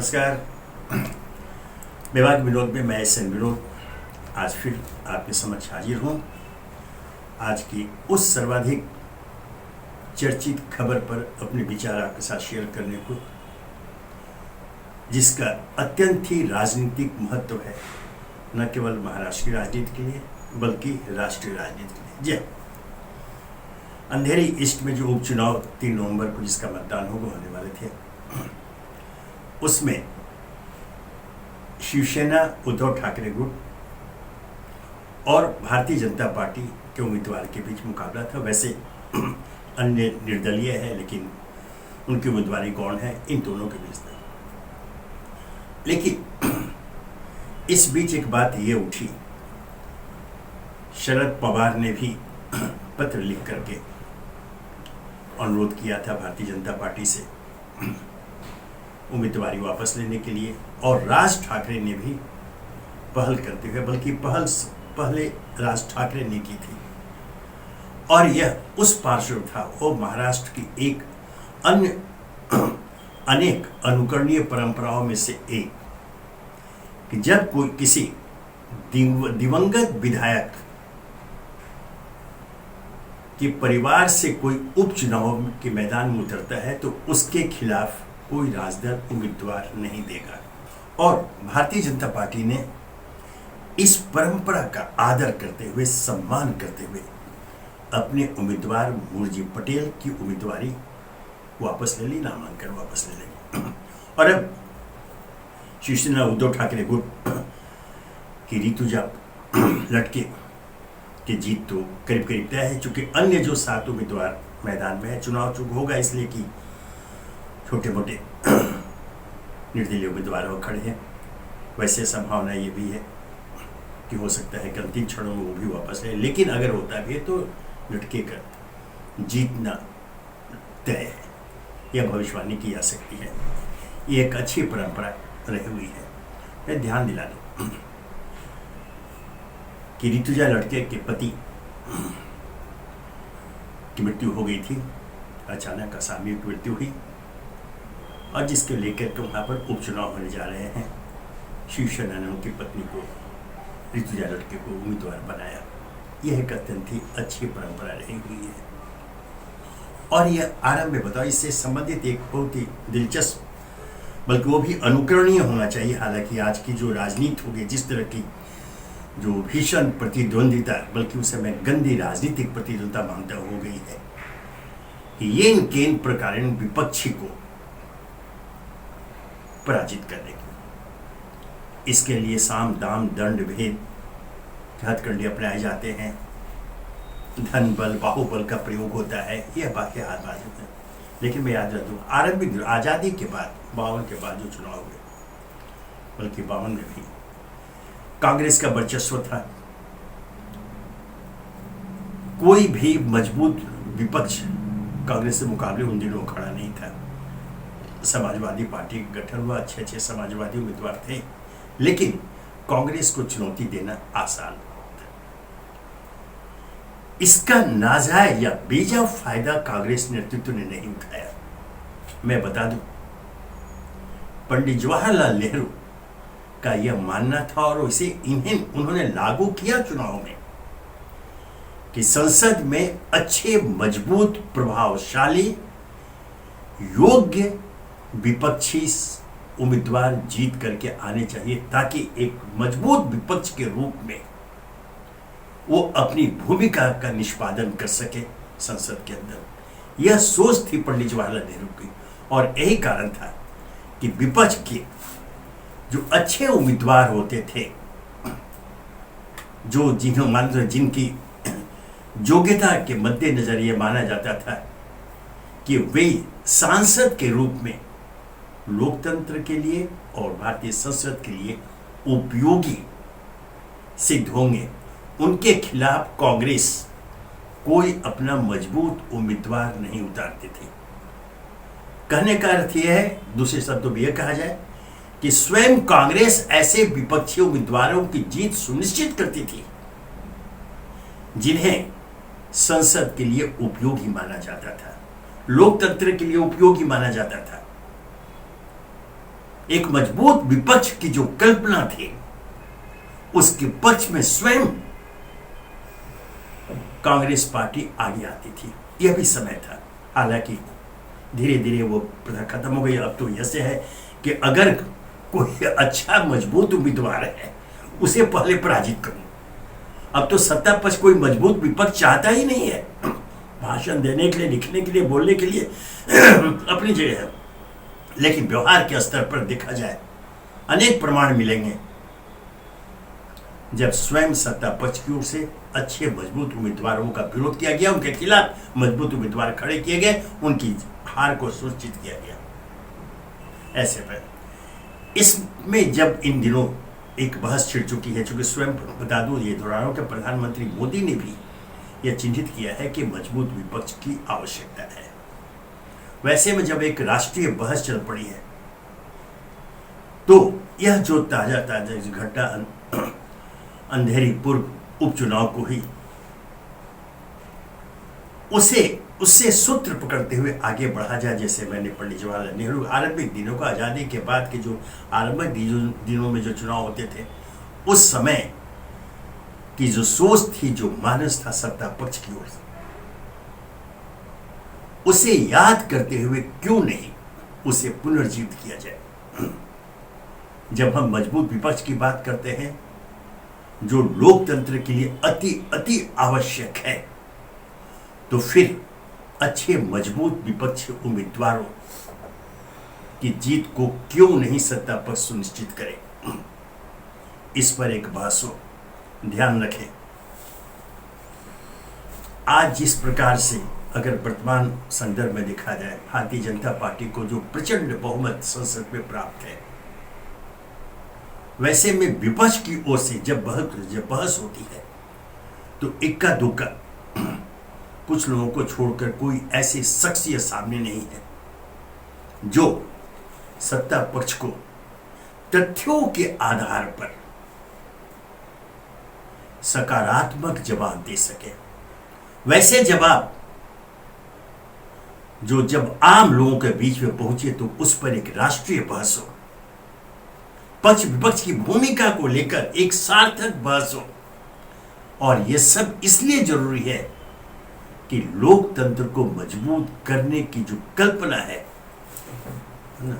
नमस्कार। विभाग विनोद में मैं एस एन विनोद आज फिर आपके समक्ष हाजिर हूँ। आज की उस सर्वाधिक चर्चित खबर पर अपने विचार आपके साथ शेयर करने को, जिसका अत्यंत ही राजनीतिक महत्व है, न केवल महाराष्ट्र की राजनीति के लिए बल्कि राष्ट्रीय राजनीति के लिए। अंधेरी ईस्ट में जो उपचुनाव 3 नवंबर को जिसका मतदान होने वाले थे, उसमें शिवसेना उद्धव ठाकरे गुट और भारतीय जनता पार्टी के उम्मीदवार के बीच मुकाबला था। वैसे अन्य निर्दलीय है, लेकिन उनकी उम्मीदवारी गौण है, इन दोनों के बीच था। लेकिन इस बीच एक बात ये उठी, शरद पवार ने भी पत्र लिख करके अनुरोध किया था भारतीय जनता पार्टी से उम्मीदवारी वापस लेने के लिए, और राज ठाकरे ने भी पहल करते हुए, बल्कि पहले राज ठाकरे ने की थी, और यह उस पार्श्व था, वो महाराष्ट्र की एक अन्य अनेक अनुकरणीय परंपराओं में से एक, कि जब कोई किसी दिवंगत विधायक कि परिवार से कोई उपचुनाव के मैदान में उतरता है तो उसके खिलाफ कोई राजदल उम्मीदवार नहीं देगा। और भारतीय जनता पार्टी ने इस परंपरा का आदर करते हुए, सम्मान करते हुए अपने उम्मीदवार मुरजी पटेल की उम्मीदवारी वापस ले ली, नामांकन वापस ले ली। और अब शिवसेना उद्धव ठाकरे गुट की ऋतुजा लटके की जीत तो करीब करीब तय है, चूंकि अन्य जो 7 उम्मीदवार मैदान में है, चुनाव चूक होगा इसलिए कि छोटे मोटे निर्दलीय उम्मीदवार वो खड़े हैं। वैसे संभावना ये भी है कि हो सकता है कि अंतिम क्षणों में वो भी वापस ले, लेकिन अगर होता भी है तो लटके कर जीतना तय है, यह भविष्यवाणी की जा सकती है। ये एक अच्छी परंपरा रही हुई है। मैं ध्यान दिला दूं कि ऋतुजा लड़के के पति की मृत्यु हो गई थी, अचानक असामयिक मृत्यु हुई, और जिसके लेकर के वहाँ पर उपचुनाव होने जा रहे हैं। शिवसेना ने उनकी पत्नी को, ऋतुजा लड़के को उम्मीदवार बनाया। यह एक अत्यंत ही अच्छी परंपरा रही हुई है। और यह आरंभ में बताओ, इससे संबंधित एक बहुत ही दिलचस्प, बल्कि वो भी अनुकरणीय होना चाहिए। हालांकि आज की जो राजनीति होगी, जिस तरह की जो भीषण प्रतिद्वंदिता, बल्कि उसे मैं गंदी राजनीतिक प्रतिद्वंदिता मानता हो गई है, कि ये इनके इन प्रकार विपक्षी को पराजित करने की, इसके लिए साम दाम दंड भेद हथकंडे अपनाए जाते हैं, धन बल बाहुबल का प्रयोग होता है, यह बात बाजू है। लेकिन मैं याद रख दूं, आरंभिक आज़ादी के बाद 52 के बाद जो चुनाव हुए, बल्कि 52 में भी कांग्रेस का वर्चस्व था। कोई भी मजबूत विपक्ष कांग्रेस से मुकाबले उन दिनों खड़ा नहीं था। समाजवादी पार्टी गठन हुआ, अच्छे समाजवादी उम्मीदवार थे, लेकिन कांग्रेस को चुनौती देना आसान था। इसका नाजायज या बेजा फायदा कांग्रेस नेतृत्व ने नहीं उठाया। मैं बता दूं, पंडित जवाहरलाल नेहरू का यह मानना था, और इसे उन्होंने लागू किया चुनाव में, कि संसद में अच्छे मजबूत प्रभावशाली योग्य विपक्षी उम्मीदवार जीत करके आने चाहिए, ताकि एक मजबूत विपक्ष के रूप में वो अपनी भूमिका का निष्पादन कर सके संसद के अंदर। यह सोच थी पंडित जवाहरलाल नेहरू की, और यही कारण था कि विपक्ष के जो अच्छे उम्मीदवार होते थे, जो जिनकी योग्यता के मद्देनजर यह माना जाता था कि वे सांसद के रूप में लोकतंत्र के लिए और भारतीय संसद के लिए उपयोगी सिद्ध होंगे, उनके खिलाफ कांग्रेस कोई अपना मजबूत उम्मीदवार नहीं उतारते थे। कहने का अर्थ यह है, दूसरे शब्दों में यह कहा जाए कि स्वयं कांग्रेस ऐसे विपक्षी उम्मीदवारों की जीत सुनिश्चित करती थी जिन्हें संसद के लिए उपयोगी माना जाता था, लोकतंत्र के लिए उपयोगी माना जाता था। एक मजबूत विपक्ष की जो कल्पना थी, उसके पक्ष में स्वयं कांग्रेस पार्टी आगे आती थी। यह भी समय था। हालांकि धीरे धीरे वो प्रथा खत्म हो गई। अब तो ऐसे है कि अगर कोई अच्छा मजबूत उम्मीदवार है, उसे पहले पराजित करूं। अब तो सत्ता पक्ष कोई मजबूत विपक्ष चाहता ही नहीं है। भाषण देने के लिए, लिखने के लिए, बोलने के लिए अपनी जगह है, लेकिन व्यवहार के स्तर पर देखा जाए अनेक प्रमाण मिलेंगे जब स्वयं सत्ता पक्ष की ओर से अच्छे मजबूत उम्मीदवारों का विरोध किया गया, उनके खिलाफ मजबूत उम्मीदवार खड़े किए गए, उनकी हार को सुनिश्चित किया गया। ऐसे पर इसमें जब इन दिनों एक बहस छिड़ चुकी है, चूंकि स्वयं बता दूं, ये दोहराऊं कि प्रधानमंत्री मोदी ने भी यह चिन्हित किया है कि मजबूत विपक्ष की आवश्यकता है। वैसे में जब एक राष्ट्रीय बहस चल पड़ी है, तो यह जो ताजा घटना अंधेरी पूर्व उपचुनाव को ही उससे सूत्र पकड़ते हुए आगे बढ़ा जाए। जैसे मैंने पंडित जवाहरलाल नेहरू आरंभिक दिनों का, आजादी के बाद के जो आरंभिक दिनों में जो चुनाव होते थे, उस समय की जो सोच थी, जो मानस था सत्ता पक्ष की ओर से, उसे याद करते हुए क्यों नहीं उसे पुनर्जीवित किया जाए। जब हम मजबूत विपक्ष की बात करते हैं, जो लोकतंत्र के लिए अति आवश्यक है, तो फिर अच्छे मजबूत विपक्षी उम्मीदवारों की जीत को क्यों नहीं सत्ता पक्ष सुनिश्चित करे। इस पर एक बहस हो, ध्यान रखें। आज जिस प्रकार से अगर वर्तमान संदर्भ में देखा जाए, भारतीय जनता पार्टी को जो प्रचंड बहुमत संसद में प्राप्त है, वैसे में विपक्ष की ओर से जब बहस होती है, तो इक्का दुक्का कुछ लोगों को छोड़कर कोई ऐसी शख्सियत सामने नहीं है जो सत्ता पक्ष को तथ्यों के आधार पर सकारात्मक जवाब दे सके। वैसे जवाब जो जब आम लोगों के बीच में पहुंचे, तो उस पर एक राष्ट्रीय बहस हो, पक्ष विपक्ष की भूमिका को लेकर एक सार्थक बहस हो। और यह सब इसलिए जरूरी है कि लोकतंत्र को मजबूत करने की जो कल्पना है ना,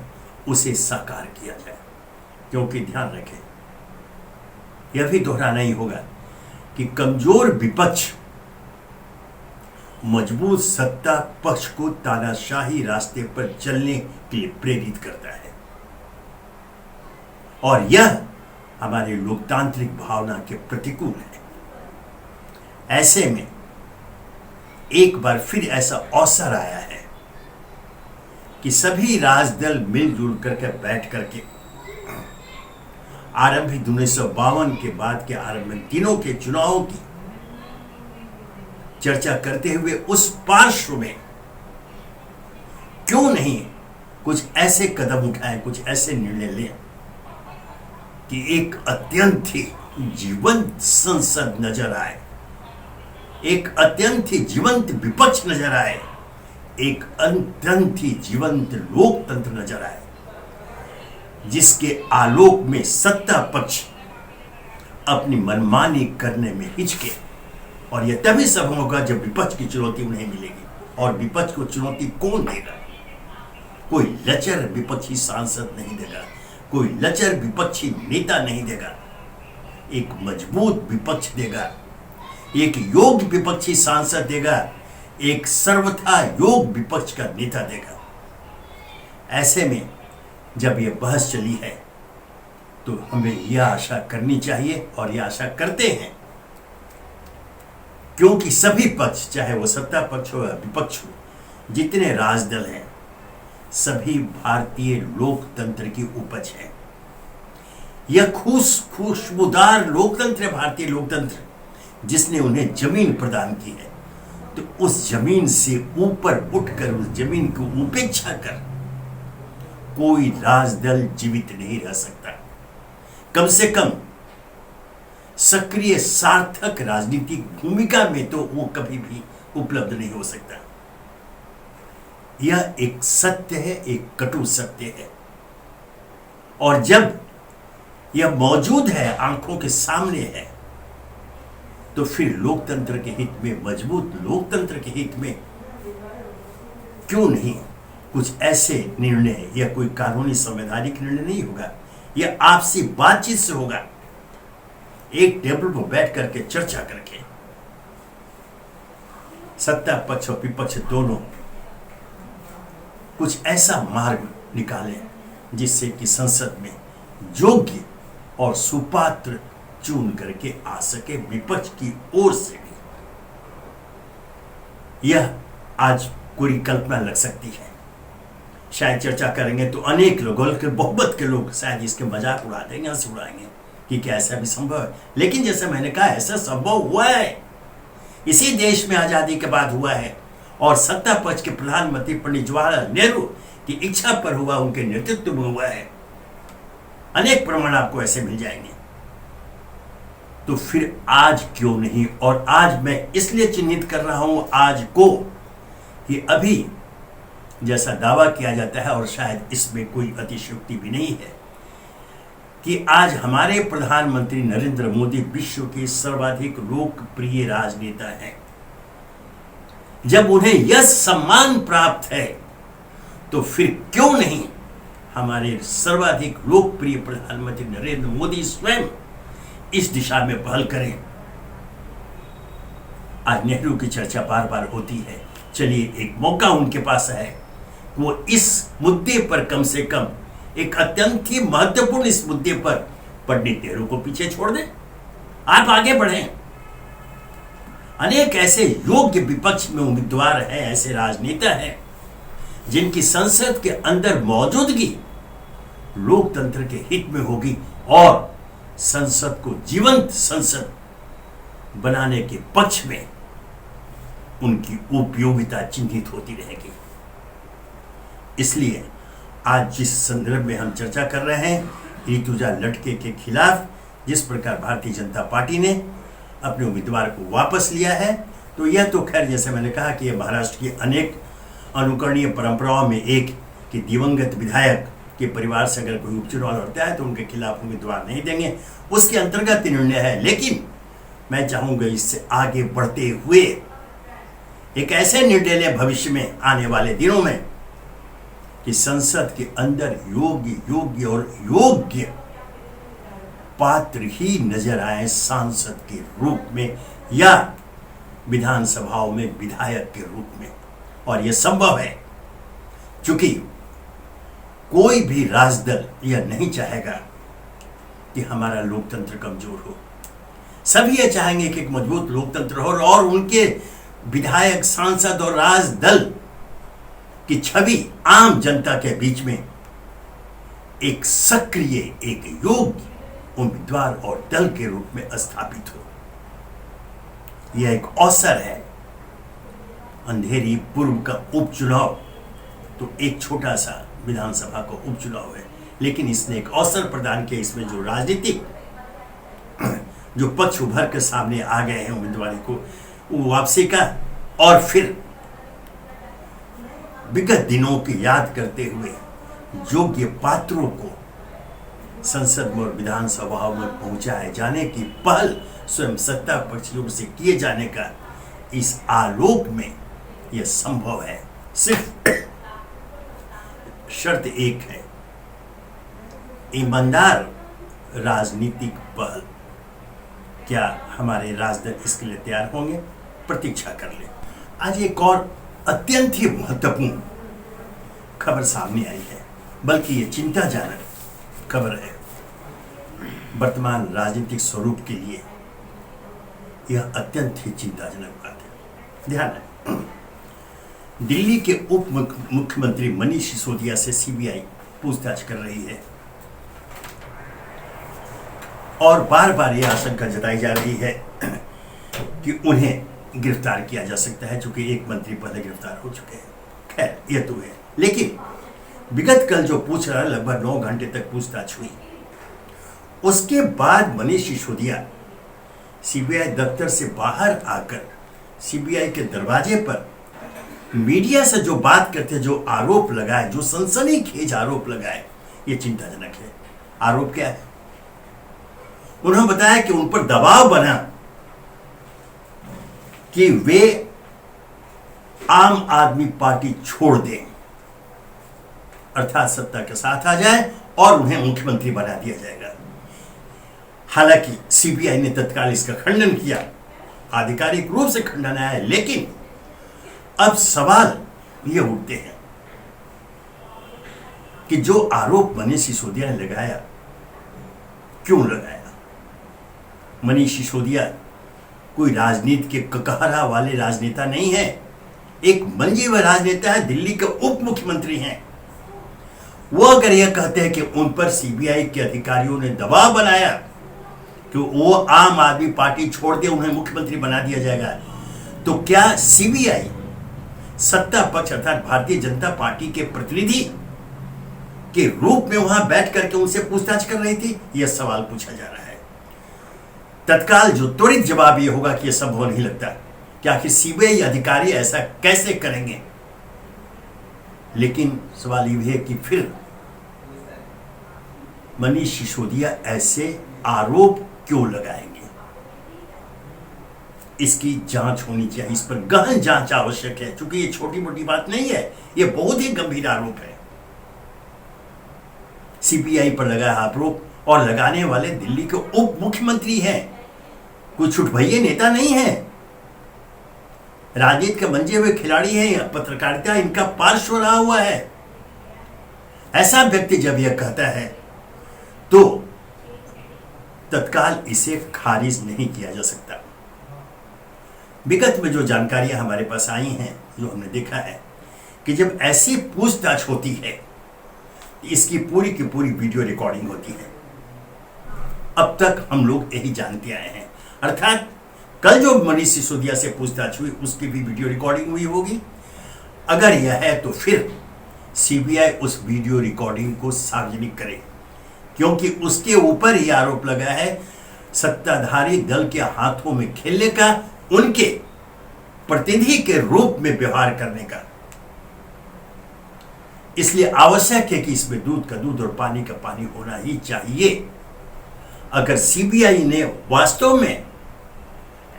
उसे साकार किया जाए। क्योंकि ध्यान रखें, यह भी दोहराना ही होगा कि कमजोर विपक्ष मजबूत सत्ता पक्ष को तानाशाही रास्ते पर चलने के लिए प्रेरित करता है, और यह हमारे लोकतांत्रिक भावना के प्रतिकूल है। ऐसे में एक बार फिर ऐसा अवसर आया है कि सभी राजदल मिलजुल करके बैठ करके आरंभिक 1952 के बाद के आरंभिक दिनों के चुनावों की चर्चा करते हुए उस पार्श्व में क्यों नहीं कुछ ऐसे कदम उठाएं, कुछ ऐसे निर्णय लें कि एक अत्यंत ही जीवंत संसद नजर आए, एक अत्यंत ही जीवंत विपक्ष नजर आए, एक अत्यंत ही जीवंत लोकतंत्र नजर आए, जिसके आलोक में सत्ता पक्ष अपनी मनमानी करने में हिचके। और यह तभी संभव होगा जब विपक्ष की चुनौती उन्हें मिलेगी। और विपक्ष को चुनौती कौन देगा? कोई लचर विपक्षी सांसद नहीं देगा, कोई लचर विपक्षी नेता नहीं देगा, एक मजबूत विपक्ष देगा, एक योग्य विपक्षी सांसद देगा, एक सर्वथा योग्य विपक्ष का नेता देगा। ऐसे में जब यह बहस चली है, तो हमें यह आशा करनी चाहिए, और यह आशा करते हैं, क्योंकि सभी पक्ष, चाहे वो सत्ता पक्ष हो या विपक्ष हो, जितने राजदल हैं, सभी भारतीय लोकतंत्र की उपज है। यह खुशबूदार लोकतंत्र है, भारतीय लोकतंत्र, जिसने उन्हें जमीन प्रदान की है। तो उस जमीन से ऊपर उठकर, उस जमीन को उपेक्षा कर कोई राजदल जीवित नहीं रह सकता। कम से कम सक्रिय सार्थक राजनीतिक भूमिका में तो वो कभी भी उपलब्ध नहीं हो सकता। यह एक सत्य है, एक कटु सत्य है। और जब यह मौजूद है, आंखों के सामने है, तो फिर लोकतंत्र के हित में, मजबूत लोकतंत्र के हित में क्यों नहीं कुछ ऐसे निर्णय, या कोई कानूनी संवैधानिक निर्णय नहीं होगा, यह आपसी बातचीत से होगा, एक टेबल पर बैठ करके चर्चा करके, सत्ता पक्ष और विपक्ष दोनों कुछ ऐसा मार्ग निकालें जिससे कि संसद में योग्य और सुपात्र चुन करके आ सके विपक्ष की ओर से भी। यह आज पूरी कल्पना लग सकती है, शायद चर्चा करेंगे तो अनेक लोग, बहुमत के लोग शायद इसके मजाक उड़ा देंगे, हंसी उड़ाएंगे कि क्या ऐसा भी संभव है। लेकिन जैसे मैंने कहा, ऐसा संभव हुआ है, इसी देश में आजादी के बाद हुआ है, और सत्ता पक्ष के प्रधानमंत्री पंडित जवाहरलाल नेहरू की इच्छा पर हुआ, उनके नेतृत्व में हुआ है। अनेक प्रमाण आपको ऐसे मिल जाएंगे। तो फिर आज क्यों नहीं, और आज मैं इसलिए चिन्हित कर रहा हूं आज को, कि अभी जैसा दावा किया जाता है, और शायद इसमें कोई अतिशयोक्ति भी नहीं है, कि आज हमारे प्रधानमंत्री नरेंद्र मोदी विश्व के सर्वाधिक लोकप्रिय राजनेता हैं। जब उन्हें यह सम्मान प्राप्त है, तो फिर क्यों नहीं हमारे सर्वाधिक लोकप्रिय प्रधानमंत्री नरेंद्र मोदी स्वयं इस दिशा में पहल करें। आज नेहरू की चर्चा बार बार होती है, चलिए एक मौका उनके पास है, वो इस मुद्दे पर कम से कम, एक अत्यंत ही महत्वपूर्ण इस मुद्दे पर पंडित नेहरू को पीछे छोड़ दें, आप आगे बढ़ें। अनेक ऐसे योग्य विपक्ष में उम्मीदवार हैं, ऐसे राजनेता हैं जिनकी संसद के अंदर मौजूदगी लोकतंत्र के हित में होगी, और संसद को जीवंत संसद बनाने के पक्ष में उनकी उपयोगिता चिन्हित होती रहेगी। इसलिए आज जिस संदर्भ में हम चर्चा कर रहे हैं, ऋतुजा लटके के खिलाफ जिस प्रकार भारतीय जनता पार्टी ने अपने उम्मीदवार को वापस लिया है, तो यह तो खैर जैसे मैंने कहा कि यह महाराष्ट्र की अनेक अनुकरणीय परंपराओं में एक, कि दिवंगत विधायक के परिवार से अगर कोई उपचुनाव लड़ता है तो उनके खिलाफ उम्मीदवार नहीं देंगे, उसके अंतर्गत निर्णय है। लेकिन मैं चाहूंगा इससे आगे बढ़ते हुए एक ऐसे निर्णय लें भविष्य में, आने वाले दिनों में, कि संसद के अंदर योग्य पात्र ही नजर आए सांसद के रूप में, या विधानसभाओं में विधायक के रूप में। और यह संभव है, क्योंकि कोई भी राजदल यह नहीं चाहेगा कि हमारा लोकतंत्र कमजोर हो। सभी ये चाहेंगे कि एक मजबूत लोकतंत्र हो, और उनके विधायक, सांसद और राजदल की छवि आम जनता के बीच में एक सक्रिय, एक योग्य उम्मीदवार और दल के रूप में स्थापित हो। यह एक अवसर है। अंधेरी पूर्व का उपचुनाव तो एक छोटा सा विधानसभा का उपचुनाव है, लेकिन इसने एक अवसर प्रदान किया। इसमें जो राजनीतिक जो पक्ष उभर के सामने आ गए हैं उम्मीदवारी को वापसी का, और फिर विगत दिनों की याद करते हुए योग्य पात्रों को संसद में और विधानसभाओं में पहुंचाए जाने की पहल स्वयं सत्ता पक्षियों से किए जाने का, इस आलोक में यह संभव है। सिर्फ शर्त एक है, ईमानदार राजनीतिक पहल। क्या हमारे राजदल इसके लिए तैयार होंगे? प्रतीक्षा कर ले। आज एक और अत्यंत ही महत्वपूर्ण खबर सामने आई है, बल्कि ये चिंताजनक खबर है। वर्तमान राजनीतिक स्वरूप के लिए यह अत्यंत ही चिंताजनक बात है। ध्यान रखें, दिल्ली के उप मुख्यमंत्री मनीष सिसोदिया से सीबीआई पूछताछ कर रही है, और बार बार यह आशंका जताई जा रही है कि उन्हें गिरफ्तार किया जा सकता है, चूंकि एक मंत्री पहले गिरफ्तार हो चुके हैं। खैर यह तो है, लेकिन विगत कल जो पूछ रहा है, लगभग 9 घंटे तक पूछताछ हुई। उसके बाद मनीष सिसोदिया सीबीआई दफ्तर से बाहर आकर सीबीआई के दरवाजे पर मीडिया से जो बात करते, जो आरोप लगाए, जो सनसनीखेज आरोप लगाए, ये चिंताजनक है। आरोप क्या है? उन्होंने बताया कि उन पर दबाव बना कि वे आम आदमी पार्टी छोड़ दें, अर्थात सत्ता के साथ आ जाए और उन्हें मुख्यमंत्री बना दिया जाएगा। हालांकि सीबीआई ने तत्काल इसका खंडन किया, आधिकारिक रूप से खंडन आया, लेकिन अब सवाल ये उठते हैं कि जो आरोप मनीष सिसोदिया ने लगाया, क्यों लगाया? मनीष सिसोदिया कोई राजनीति के ककहरा वाले राजनेता नहीं है, एक मंझे हुए राजनेता है, दिल्ली के उप मुख्यमंत्री हैं। वो अगर यह कहते हैं कि उन पर सीबीआई के अधिकारियों ने दबाव बनाया कि वो आम आदमी पार्टी छोड़ दे, उन्हें मुख्यमंत्री बना दिया जाएगा, तो क्या सीबीआई सत्ता पक्ष अर्थात भारतीय जनता पार्टी के प्रतिनिधि के रूप में वहां बैठ करके उनसे पूछताछ कर रही थी? यह सवाल पूछा जा रहा है। तत्काल जो त्वरित जवाब यह होगा कि यह संभव नहीं लगता कि आखिर सीबीआई अधिकारी ऐसा कैसे करेंगे। लेकिन सवाल यह है कि फिर मनीष सिसोदिया ऐसे आरोप क्यों लगाएंगे? इसकी जांच होनी चाहिए, इस पर गहन जांच आवश्यक है, क्योंकि ये छोटी मोटी बात नहीं है, ये बहुत ही गंभीर आरोप है। सीबीआई पर लगा आरोप और लगाने वाले दिल्ली के उप मुख्यमंत्री हैं, कोई छुटभइये नेता नहीं है, राजनीति के मंजे हुए खिलाड़ी हैं, पत्रकारिता इनका पार्श्व रहा हुआ है। ऐसा व्यक्ति जब यह कहता है तो तत्काल इसे खारिज नहीं किया जा सकता। विगत में जो जानकारियां हमारे पास आई हैं, जो हमने देखा है कि जब ऐसी पूछताछ होती है, इसकी पूरी की पूरी वीडियो रिकॉर्डिंग होती है। अब तक हम लोग यही जानते आए हैं, अर्थात कल जो मनीष सिसोदिया से पूछताछ हुई उसकी भी वीडियो रिकॉर्डिंग हुई होगी। अगर यह है तो फिर सीबीआई उस वीडियो रिकॉर्डिंग को सार्वजनिक करे, क्योंकि उसके ऊपर यह आरोप लगा है सत्ताधारी दल के हाथों में खेलने का, उनके प्रतिनिधि के रूप में व्यवहार करने का। इसलिए आवश्यक है कि इसमें दूध का दूध और पानी का पानी होना ही चाहिए। अगर सीबीआई ने वास्तव में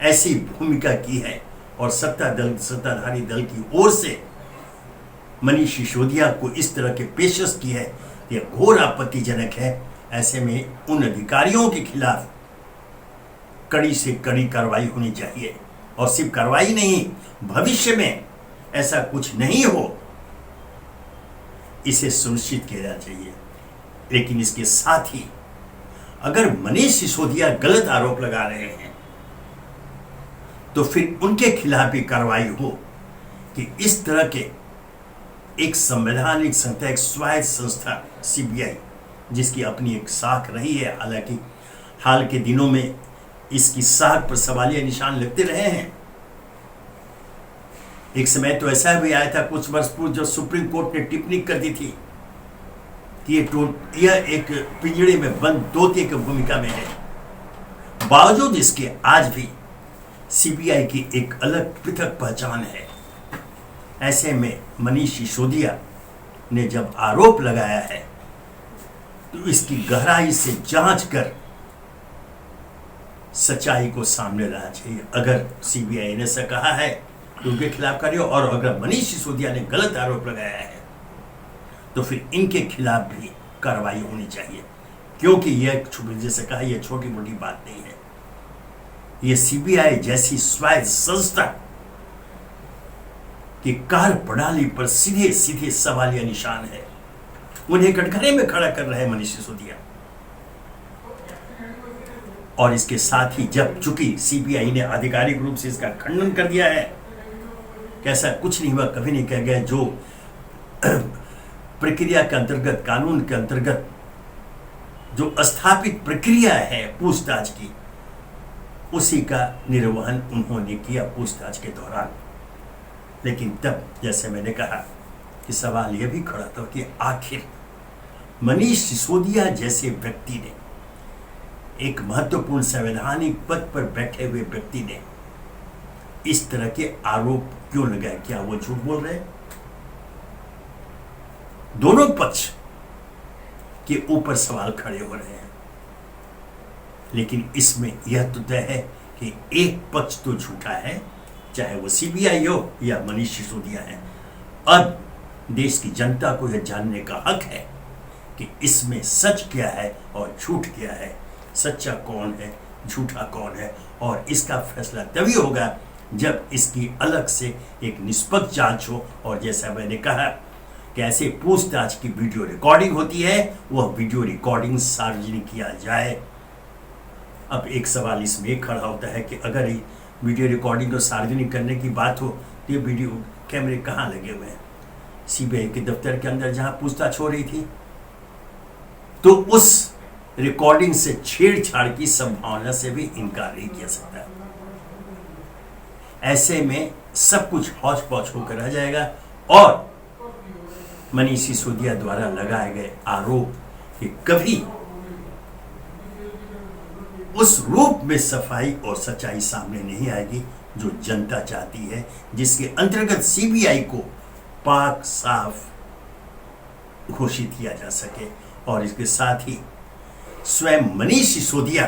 ऐसी भूमिका की है और सत्ताधारी दल की ओर से मनीष सिसोदिया को इस तरह के पेशकश की है, यह घोर आपत्तिजनक है। ऐसे में उन अधिकारियों के खिलाफ कड़ी से कड़ी कार्रवाई होनी चाहिए, और सिर्फ कार्रवाई नहीं, भविष्य में ऐसा कुछ नहीं हो, इसे सुनिश्चित किया जाना चाहिए। लेकिन इसके साथ ही अगर मनीष सिसोदिया गलत आरोप लगा रहे हैं तो फिर उनके खिलाफ भी कार्रवाई हो कि इस तरह के एक संवैधानिक संस्था, एक स्वायत्त संस्था सीबीआई, जिसकी अपनी एक साख रही है, हालांकि हाल के दिनों में इसकी साख पर सवालिया निशान लगते रहे हैं। एक समय तो ऐसा भी आया था कुछ वर्ष पूर्व, जो सुप्रीम कोर्ट ने टिप्पणी कर दी थी कि यह एक पिंजड़े में बंद तोते की भूमिका में है। बावजूद इसके आज भी सीबीआई की एक अलग पृथक पहचान है। ऐसे में मनीष सिसोदिया ने जब आरोप लगाया है तो इसकी गहराई से जांच कर सच्चाई को सामने लाना चाहिए। अगर सीबीआई ने ऐसा कहा है तो उनके खिलाफ करिए, और अगर मनीष सिसोदिया ने गलत आरोप लगाया है तो फिर इनके खिलाफ भी कार्रवाई होनी चाहिए, क्योंकि यह जैसे कहा, यह छोटी मोटी बात नहीं है। यह सीबीआई जैसी स्वायत्त संस्था की कार्यप्रणाली पर सीधे सीधे सवालिया निशान है। उन्हें कटघरे में खड़ा कर रहे हैं मनीष सिसोदिया। और इसके साथ ही जब चूंकि सीबीआई ने आधिकारिक रूप से इसका खंडन कर दिया है कि ऐसा कुछ नहीं हुआ, कभी नहीं कह गया, जो प्रक्रिया के अंतर्गत, कानून के अंतर्गत जो स्थापित प्रक्रिया है पूछताछ की, उसी का निर्वहन उन्होंने किया पूछताछ के दौरान। लेकिन तब जैसे मैंने कहा कि सवाल यह भी खड़ा था कि आखिर मनीष सिसोदिया जैसे व्यक्ति ने, एक महत्वपूर्ण संवैधानिक पद पर बैठे हुए व्यक्ति ने इस तरह के आरोप क्यों लगाए? क्या वो झूठ बोल रहे हैं? दोनों पक्ष के ऊपर सवाल खड़े हो रहे हैं। लेकिन इसमें यह तो तय है कि एक पक्ष तो झूठा है, चाहे वो सीबीआई हो या मनीष सिसोदिया है। अब देश की जनता को यह जानने का हक है कि इसमें सच क्या है और झूठ क्या है, सच्चा कौन है, झूठा कौन है। और इसका फैसला तभी होगा जब इसकी अलग से एक निष्पक्ष जांच हो। और जैसा मैंने कहा कि ऐसे पूछताछ की वीडियो रिकॉर्डिंग होती है, वह वीडियो रिकॉर्डिंग सार्वजनिक किया जाए। अब एक सवाल इसमें एक खड़ा होता है कि अगर वीडियो रिकॉर्डिंग को सार्वजनिक करने की बात हो तो ये वीडियो कैमरे कहाँ लगे हुए हैं? सीबीआई के दफ्तर के अंदर जहां पूछताछ हो रही थी। तो उस रिकॉर्डिंग से छेड़छाड़ की संभावना से भी इनकार नहीं किया सकता। ऐसे में सब कुछ हौच पौच होकर रह जाएगा और मनीष सिसोदिया द्वारा लगाए गए आरोप कि कभी उस रूप में सफाई और सच्चाई सामने नहीं आएगी जो जनता चाहती है, जिसके अंतर्गत सीबीआई को पाक साफ घोषित किया जा सके। और इसके साथ ही स्वयं मनीष सिसोदिया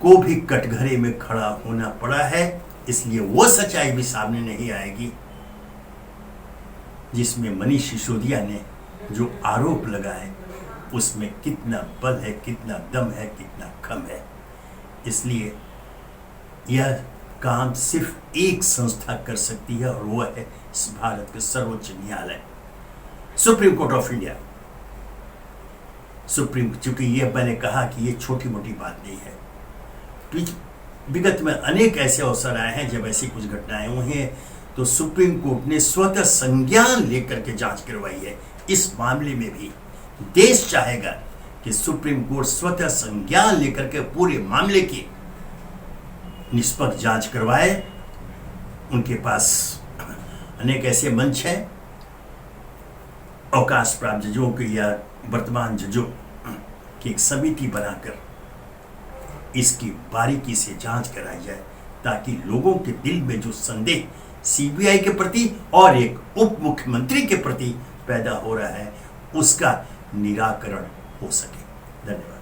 को भी कटघरे में खड़ा होना पड़ा है, इसलिए वो सच्चाई भी सामने नहीं आएगी जिसमें मनीष सिसोदिया ने जो आरोप लगाए उसमें कितना बल है, कितना दम है, कितना कम है। इसलिए यह काम सिर्फ एक संस्था कर सकती है और वह है भारत के सर्वोच्च न्यायालय, supreme court of India. Supreme, चूंकि यह मैंने कहा कि यह छोटी मोटी बात नहीं है। विगत में अनेक ऐसे अवसर आए हैं जब ऐसी कुछ घटनाएं हुई हैं तो सुप्रीम कोर्ट ने स्वतः संज्ञान लेकर के जांच करवाई है। इस मामले में भी देश चाहेगा कि सुप्रीम कोर्ट स्वतः संज्ञान लेकर के पूरे मामले की निष्पक्ष जांच करवाए। उनके पास अनेक ऐसे मंच हैं, अवकाश प्राप्त जजों के या वर्तमान जजों की एक समिति बनाकर इसकी बारीकी से जांच कराई जाए ताकि लोगों के दिल में जो संदेह सीबीआई के प्रति और एक उप मुख्यमंत्री के प्रति पैदा हो रहा है उसका निराकरण हो सके। धन्यवाद।